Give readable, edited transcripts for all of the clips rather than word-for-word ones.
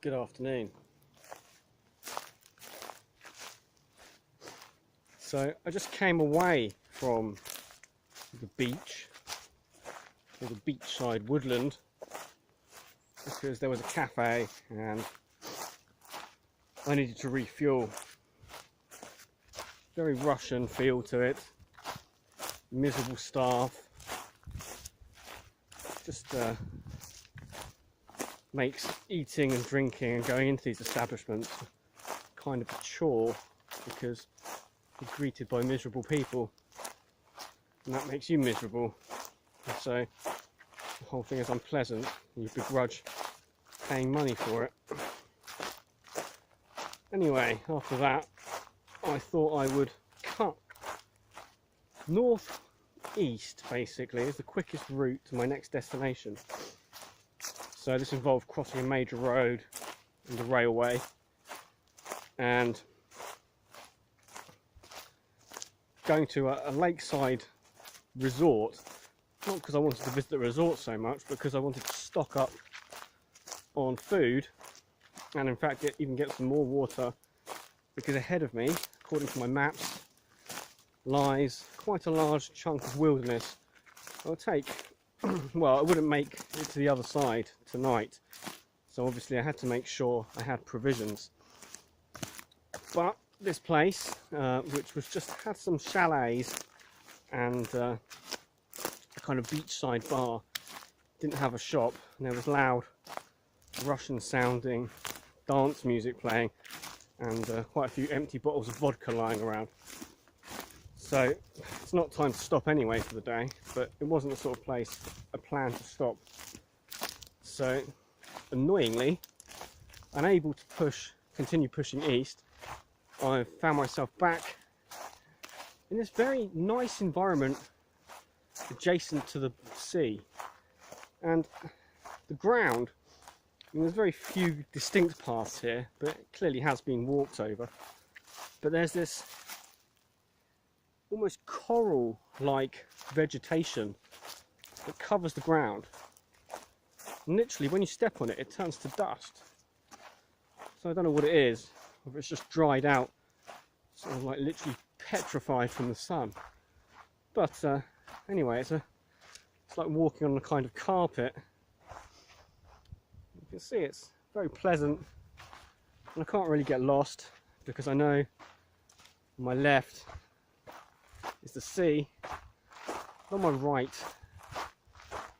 Good afternoon. So I just came away from the beach, or the beachside woodland, because there was a cafe and I needed to refuel. Very Russian feel to it, miserable staff, just makes eating and drinking and going into these establishments kind of a chore, because you're greeted by miserable people and that makes you miserable, and so the whole thing is unpleasant and you begrudge paying money for it. Anyway, after that I thought I would cut north-east basically is the quickest route to my next destination. So this involved crossing a major road and a railway and going to a lakeside resort, not because I wanted to visit the resort so much, but because I wanted to stock up on food and in fact even get some more water, because ahead of me, according to my maps, lies quite a large chunk of wilderness. I'll take, well, I wouldn't make it to the other side tonight, so obviously I had to make sure I had provisions. But this place, which was just had some chalets and a kind of beachside bar, didn't have a shop, and there was loud Russian sounding dance music playing and quite a few empty bottles of vodka lying around. So it's not time to stop anyway for the day, but it wasn't the sort of place I planned to stop. So annoyingly, unable to continue pushing east, I found myself back in this very nice environment adjacent to the sea. And the ground, I mean, there's very few distinct paths here, but it clearly has been walked over. But there's this almost coral-like vegetation that covers the ground. And literally, when you step on it, it turns to dust. So I don't know what it is, whether it's just dried out, sort of like literally petrified from the sun. But anyway, it's like walking on a kind of carpet. You can see it's very pleasant, and I can't really get lost because I know on my left is the sea, on my right,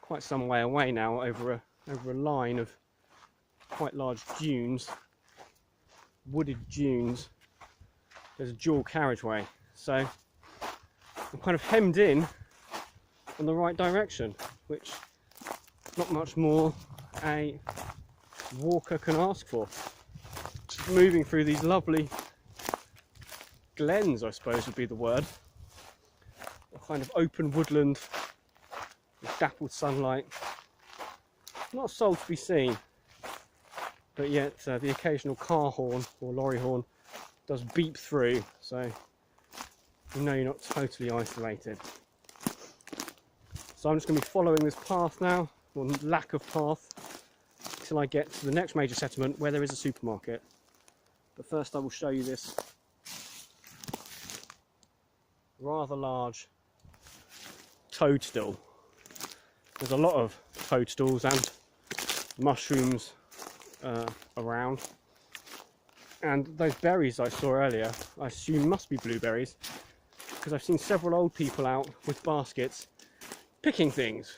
quite some way away now, over a line of quite large dunes, wooded dunes. There's a dual carriageway, so I'm kind of hemmed in the right direction, which is not much more a walker can ask for. Just moving through these lovely glens, I suppose would be the word, a kind of open woodland with dappled sunlight, not a soul to be seen, but yet the occasional car horn or lorry horn does beep through, so you know you're not totally isolated. So I'm just going to be following this path now, or lack of path, till I get to the next major settlement where there is a supermarket. But first I will show you this rather large toadstool. There's a lot of toadstools and mushrooms around, and those berries I saw earlier I assume must be blueberries, because I've seen several old people out with baskets picking things.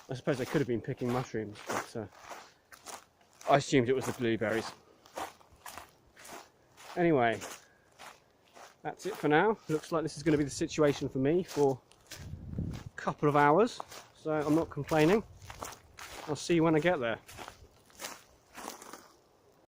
I suppose they could have been picking mushrooms, but I assumed it was the blueberries. Anyway, that's it for now. Looks like this is going to be the situation for me for a couple of hours, so I'm not complaining. I'll see you when I get there.